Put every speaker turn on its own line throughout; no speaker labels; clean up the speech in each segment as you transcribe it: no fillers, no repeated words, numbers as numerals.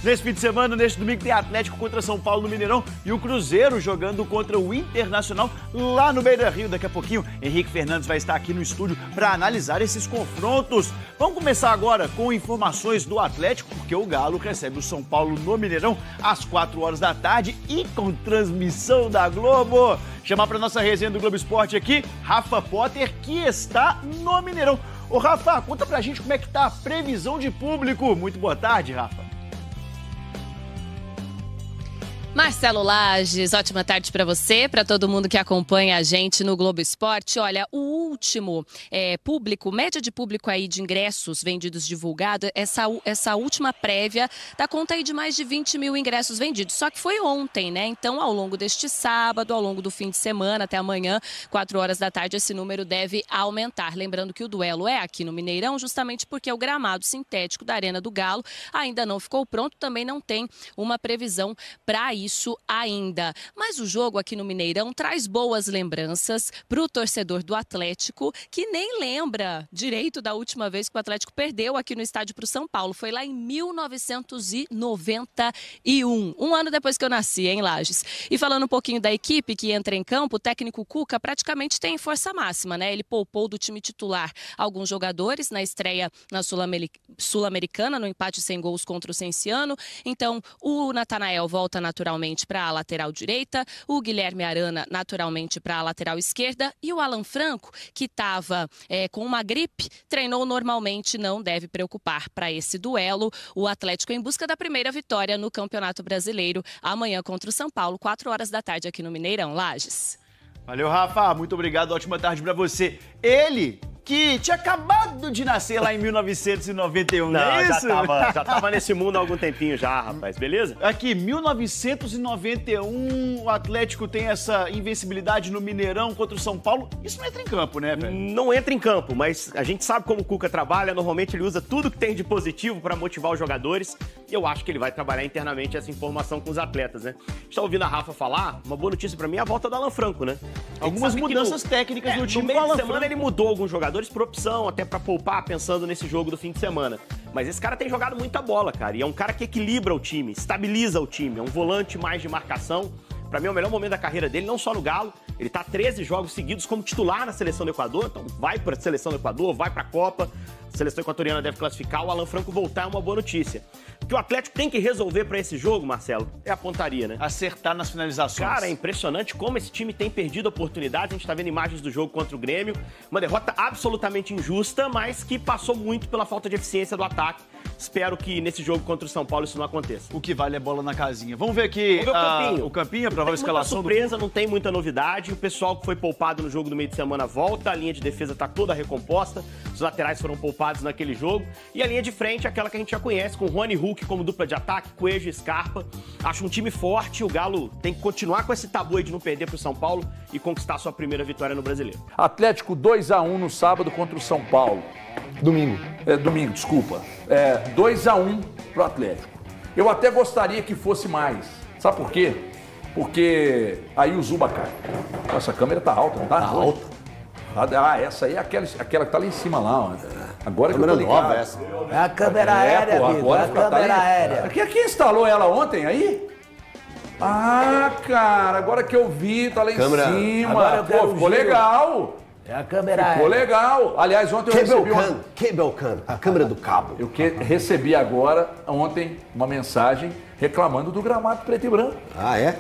Nesse fim de semana, neste domingo, tem Atlético contra São Paulo no Mineirão e o Cruzeiro jogando contra o Internacional lá no Beira-Rio. Daqui a pouquinho, Henrique Fernandes vai estar aqui no estúdio para analisar esses confrontos. Vamos começar agora com informações do Atlético, porque o Galo recebe o São Paulo no Mineirão às 4 horas da tarde e com transmissão da Globo. Chamar para nossa resenha do Globo Esporte aqui, Rafa Potter, que está no Mineirão. Ô Rafa, conta pra gente como é que tá a previsão de público. Muito boa tarde, Rafa.
Marcelo Lages, ótima tarde para você, para todo mundo que acompanha a gente no Globo Esporte. Olha, o último público, média de público aí de ingressos vendidos divulgado, essa última prévia dá conta aí de mais de 20 mil ingressos vendidos. Só que foi ontem, né? Então, ao longo deste sábado, ao longo do fim de semana, até amanhã, 4 horas da tarde, esse número deve aumentar. Lembrando que o duelo é aqui no Mineirão, justamente porque o gramado sintético da Arena do Galo ainda não ficou pronto, também não tem uma previsão para isso ainda. Mas o jogo aqui no Mineirão traz boas lembranças para o torcedor do Atlético, que nem lembra direito da última vez que o Atlético perdeu aqui no estádio para o São Paulo. Foi lá em 1991, um ano depois que eu nasci, em Lages. E falando um pouquinho da equipe que entra em campo, o técnico Cuca praticamente tem força máxima, né? Ele poupou do time titular alguns jogadores na estreia na Sul-Americana, no empate sem gols contra o Cienciano. Então, o Natanael volta naturalmente para a lateral direita, o Guilherme Arana naturalmente para a lateral esquerda e o Alan Franco, que estava com uma gripe, treinou normalmente, não deve preocupar para esse duelo. O Atlético em busca da primeira vitória no Campeonato Brasileiro, amanhã contra o São Paulo, 4 horas da tarde aqui no Mineirão. Lages.
Valeu, Rafa. Muito obrigado. Ótima tarde para você. Ele que tinha acabado de nascer lá em 1991, não é isso?
Já tava nesse mundo há algum tempinho já, rapaz, beleza?
Aqui, 1991, o Atlético tem essa invencibilidade no Mineirão contra o São Paulo. Isso não entra em campo, né, velho?
Não entra em campo, mas a gente sabe como o Cuca trabalha. Normalmente ele usa tudo que tem de positivo para motivar os jogadores. E eu acho que ele vai trabalhar internamente essa informação com os atletas, né? A gente tá ouvindo a Rafa falar, uma boa notícia para mim é a volta do Alan Franco, né?
Algumas mudanças técnicas no time.
No meio de semana ele mudou alguns jogadores por opção, até pra poupar, pensando nesse jogo do fim de semana. Mas esse cara tem jogado muita bola, cara. E é um cara que equilibra o time, estabiliza o time. É um volante mais de marcação. Pra mim é o melhor momento da carreira dele, não só no Galo. Ele tá 13 jogos seguidos como titular na seleção do Equador. Então vai pra seleção do Equador, vai pra Copa. A seleção equatoriana deve classificar. O Alan Franco voltar é uma boa notícia. O que o Atlético tem que resolver pra esse jogo, Marcelo, é a pontaria, né?
Acertar nas finalizações.
Cara, é impressionante como esse time tem perdido oportunidades. A gente tá vendo imagens do jogo contra o Grêmio. Uma derrota absolutamente injusta, mas que passou muito pela falta de eficiência do ataque. Espero que nesse jogo contra o São Paulo isso não aconteça.
O que vale é bola na casinha. Vamos ver aqui o Campinho, a provável escalação do...
surpresa, não tem muita novidade. O pessoal que foi poupado no jogo do meio de semana volta. A linha de defesa tá toda recomposta. Os laterais foram poupados naquele jogo. E a linha de frente, aquela que a gente já conhece, com Rony e Hulk como dupla de ataque, Coelho e Scarpa. Acho um time forte. O Galo tem que continuar com esse tabu aí de não perder pro São Paulo e conquistar sua primeira vitória no Brasileiro.
Atlético 2-1 no sábado contra o São Paulo.
Domingo,
desculpa. 2-1 pro Atlético. Eu até gostaria que fosse mais. Sabe por quê? Porque aí o Zuba cai. Essa câmera tá alta, não tá?
Tá alta.
Essa aí é aquela que tá lá em cima lá. Ó. Agora que eu tô ligado.
Nova, essa. É a câmera aérea, Vitor. É a câmera aérea.
Quem instalou ela ontem aí? Ah, cara, agora que eu vi, tá lá em cima. Pô, ficou legal.
É a câmera aérea.
Ficou legal. Aliás, ontem eu recebi
Cable Cam, a câmera do cabo.
Eu recebi agora, ontem, uma mensagem reclamando do gramado preto e branco.
Ah, é?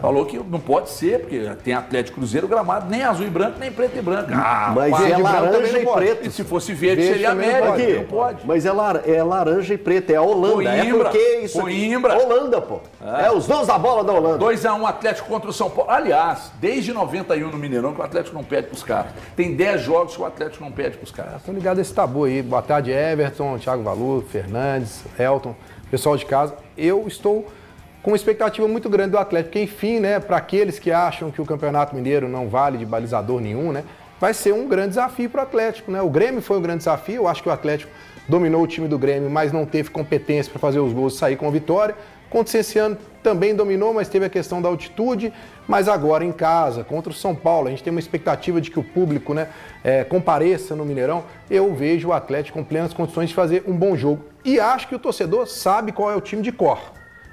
Falou que não pode ser, porque tem Atlético Cruzeiro, o gramado nem azul e branco, nem preto e branco.
Mas é laranja e preto.
E se fosse verde seria América, não pode.
Mas é laranja e preto, é a Holanda.
Coimbra,
é porque isso
Coimbra.
Holanda, pô. É os donos da bola da Holanda.
2-1 Atlético contra o São Paulo. Aliás, desde 91 no Mineirão que o Atlético não perde pros caras. Tem 10 jogos que o Atlético não perde pros caras.
Estão ligados a esse tabu aí. Boa tarde, Everton, Thiago Valu, Fernandes, Elton, pessoal de casa. Eu estou com uma expectativa muito grande do Atlético, porque, enfim, né, para aqueles que acham que o Campeonato Mineiro não vale de balizador nenhum, né, vai ser um grande desafio para o Atlético, né? O Grêmio foi um grande desafio, eu acho que o Atlético dominou o time do Grêmio, mas não teve competência para fazer os gols e sair com a vitória. Contra o Cienciano também dominou, mas teve a questão da altitude. Mas agora em casa, contra o São Paulo, a gente tem uma expectativa de que o público, né, compareça no Mineirão. Eu vejo o Atlético com plenas condições de fazer um bom jogo. E acho que o torcedor sabe qual é o time de cor.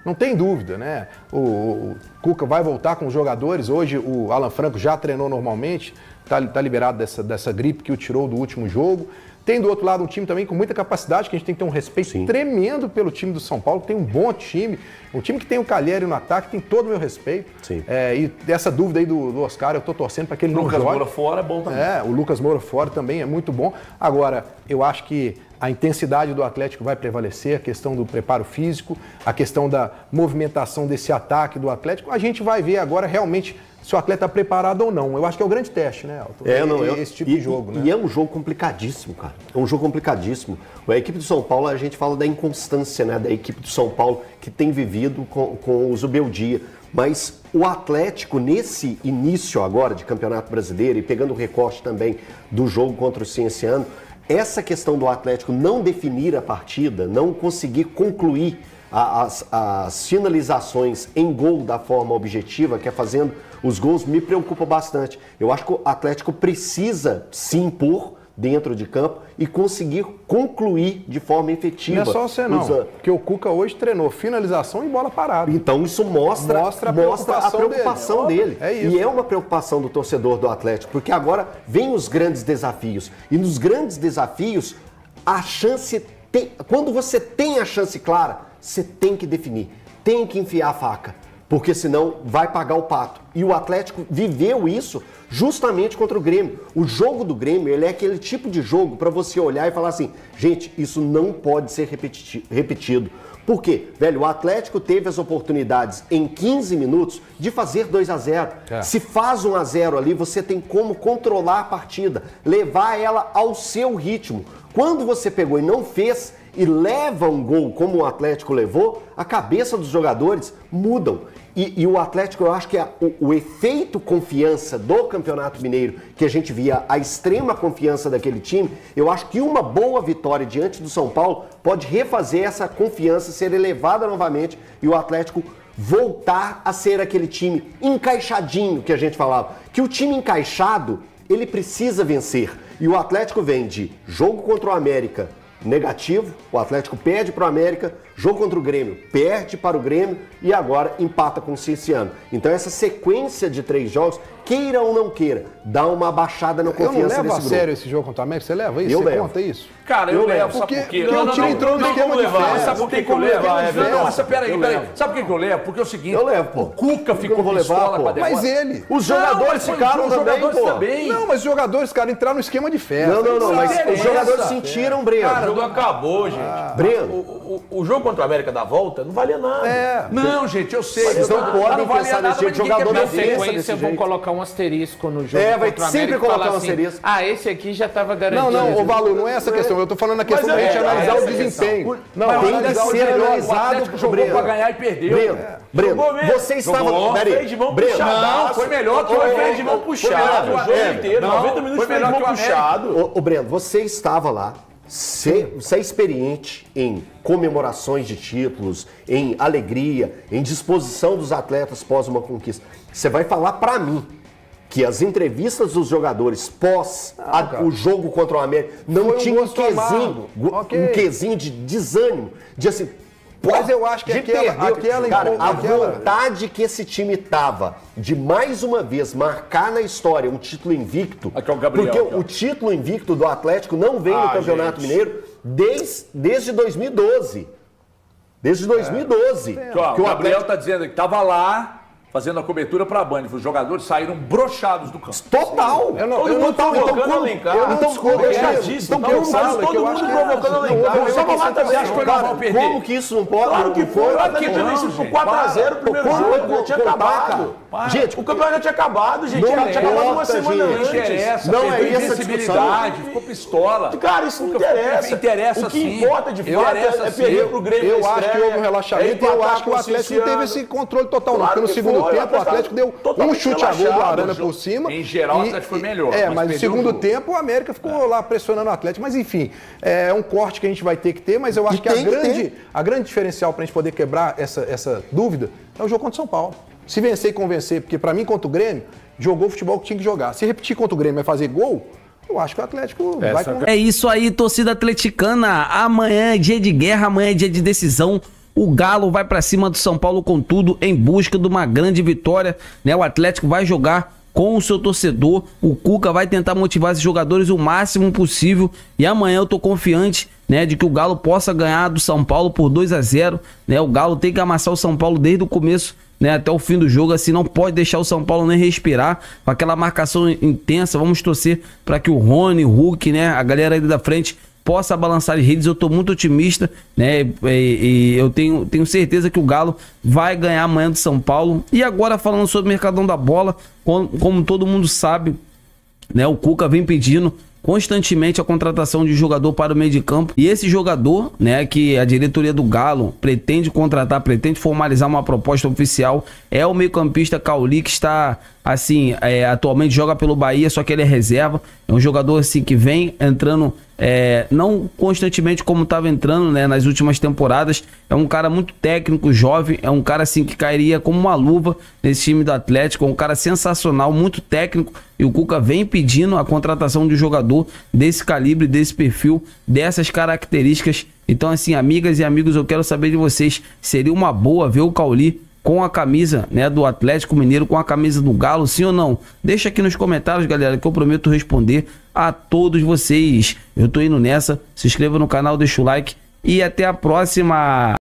Não tem dúvida, né? O Cuca vai voltar com os jogadores. Hoje o Alan Franco já treinou normalmente, tá liberado dessa gripe que o tirou do último jogo. Tem do outro lado um time também com muita capacidade, que a gente tem que ter um respeito tremendo pelo time do São Paulo, que tem um bom time, um time que tem o Calheri no ataque, tem todo o meu respeito. E essa dúvida aí do Oscar, eu tô torcendo para que ele não jogue.
O Lucas Moura fora é bom também.
O Lucas Moura fora também é muito bom. Agora, eu acho que a intensidade do Atlético vai prevalecer, a questão do preparo físico, a questão da movimentação desse ataque do Atlético. A gente vai ver agora realmente se o atleta está preparado ou não. Eu acho que é o grande teste, né, Elton? Esse tipo de jogo, né?
E é um jogo complicadíssimo, cara. É um jogo complicadíssimo. A equipe do São Paulo, a gente fala da inconstância, né, da equipe do São Paulo que tem vivido com o Zubeldia. Mas o Atlético, nesse início agora de Campeonato Brasileiro e pegando o recorte também do jogo contra o Cienciano, essa questão do Atlético não definir a partida, não conseguir concluir as finalizações em gol da forma objetiva, que é fazendo os gols, me preocupa bastante. Eu acho que o Atlético precisa se impor dentro de campo e conseguir concluir de forma efetiva.
Não é só você não, porque o Cuca hoje treinou finalização e bola parada.
Então isso mostra a preocupação dele.
É isso.
E é uma preocupação do torcedor do Atlético, porque agora vem os grandes desafios. E nos grandes desafios, a chance quando você tem a chance clara, você tem que definir, tem que enfiar a faca, porque senão vai pagar o pato. E o Atlético viveu isso justamente contra o Grêmio. O jogo do Grêmio, ele é aquele tipo de jogo para você olhar e falar assim, gente, isso não pode ser repetido. Por quê? Velho, o Atlético teve as oportunidades em 15 minutos de fazer 2-0. Se faz 1-0 ali, você tem como controlar a partida, levar ela ao seu ritmo. Quando você pegou e não fez e leva um gol como o Atlético levou, a cabeça dos jogadores mudam. E o Atlético, eu acho que o efeito confiança do Campeonato Mineiro, que a gente via a extrema confiança daquele time, eu acho que uma boa vitória diante do São Paulo pode refazer essa confiança, ser elevada novamente e o Atlético voltar a ser aquele time encaixadinho que a gente falava. Que o time encaixado, ele precisa vencer. E o Atlético vem de jogo contra o América negativo, o Atlético perde para o América, jogo contra o Grêmio, perde para o Grêmio e agora empata com o Cienciano. Então essa sequência de 3 jogos, queira ou não queira, dá uma baixada na confiança desse grupo.
Eu não levo a sério esse jogo contra o América, você leva isso?
Eu
você
levo.
Conta isso?
Cara, eu levo, sabe por quê?
Porque o time entrou no esquema de festa.
Sabe por que eu levo? Não, mas peraí. Sabe por que eu levo? Porque é o seguinte,
eu levo, pô.
O Cuca ficou pistola com a derrota.
Mas ele...
Os jogadores ficaram também.
Não, mas os jogadores, cara, entraram no esquema de festa.
Não, mas os jogadores sentiram, Breno.
Cara, o jogo acabou, gente.
Breno.
O jogo contra o América da volta não valia nada.
Não, gente, eu sei.
Eles não podem pensar desse jeito. Jogador não pensa desse
sequência vão colocar um asterisco no jogo
vai
contra o
sempre
América,
colocar um
assim,
asterisco.
esse aqui já estava garantido.
Não, Valu, não é essa a questão. Eu tô falando a questão da gente analisar o desempenho.
Não, tem que ser analisado.
Jogou pra ganhar e perdeu.
Breno, você estava...
Freio de mão puxado.
Não, foi melhor que o
freio de mão puxado. O jogo inteiro, 90 minutos de freio de mão puxado.
Ô, Breno, você estava lá. Você é experiente em comemorações de títulos, em alegria, em disposição dos atletas pós uma conquista. Você vai falar pra mim que as entrevistas dos jogadores pós o jogo contra o América não tinham um quesinho de desânimo, de assim...
Mas eu acho que
a vontade que esse time tava de mais uma vez marcar na história um título invicto,
aqui é o Gabriel,
porque o título invicto do Atlético não vem no Campeonato Mineiro desde 2012. Desde 2012.
Que o Gabriel tá dizendo que tava lá fazendo a cobertura para a Band. Os jogadores saíram broxados do campo.
Total!
Eu não tô provocando Alencar. Todo mundo provocando Alencar.
Como que isso não pode?
Claro que foi. Claro que tinha vencido por 4-0 o primeiro jogo. Já tinha acabado. Gente, o campeonato já tinha acabado, gente. Já tinha acabado uma semana antes.
Não é isso a discussão. Ficou pistola.
Cara, isso não interessa.
Interessa sim.
O que importa de fato é perder pro Grêmio.
Eu acho que houve um relaxamento e eu acho que o Atlético não teve esse controle total. Porque no segundo tempo o Atlético deu um chute a gol do Arana por cima.
Em geral o Atlético foi melhor.
Mas no segundo tempo o América ficou lá pressionando o Atlético. Mas enfim, é um corte que a gente vai ter que ter, mas eu acho que a grande diferencial pra gente poder quebrar essa dúvida é o jogo contra o São Paulo. Se vencer e convencer, porque pra mim contra o Grêmio, jogou o futebol que tinha que jogar. Se repetir contra o Grêmio vai fazer gol, eu acho que o Atlético vai...
É isso aí, torcida atleticana. Amanhã é dia de guerra, amanhã é dia de decisão. O Galo vai pra cima do São Paulo com tudo em busca de uma grande vitória, né? O Atlético vai jogar com o seu torcedor. O Cuca vai tentar motivar esses jogadores o máximo possível. E amanhã eu tô confiante, né, de que o Galo possa ganhar do São Paulo por 2-0, né? O Galo tem que amassar o São Paulo desde o começo, né, até o fim do jogo, assim, não pode deixar o São Paulo nem respirar, com aquela marcação intensa. Vamos torcer para que o Rony, o Hulk, né, a galera aí da frente possa balançar as redes. Eu tô muito otimista, né, e eu tenho certeza que o Galo vai ganhar amanhã do São Paulo. E agora falando sobre o Mercadão da Bola, como todo mundo sabe, né, o Cuca vem pedindo constantemente a contratação de jogador para o meio de campo, e esse jogador, né, que a diretoria do Galo pretende contratar, pretende formalizar uma proposta oficial, é o meio-campista Cauli, que está assim, atualmente joga pelo Bahia, só que ele é reserva. É um jogador assim que vem entrando, não constantemente como estava entrando, né, nas últimas temporadas. É um cara muito técnico, jovem, é um cara assim que cairia como uma luva nesse time do Atlético, é um cara sensacional, muito técnico, e o Cuca vem pedindo a contratação de um jogador desse calibre, desse perfil, dessas características. Então assim, amigas e amigos, eu quero saber de vocês, seria uma boa ver o Cauli com a camisa, né, do Atlético Mineiro, com a camisa do Galo, sim ou não? Deixa aqui nos comentários, galera, que eu prometo responder a todos vocês. Eu tô indo nessa, se inscreva no canal, deixa o like e até a próxima!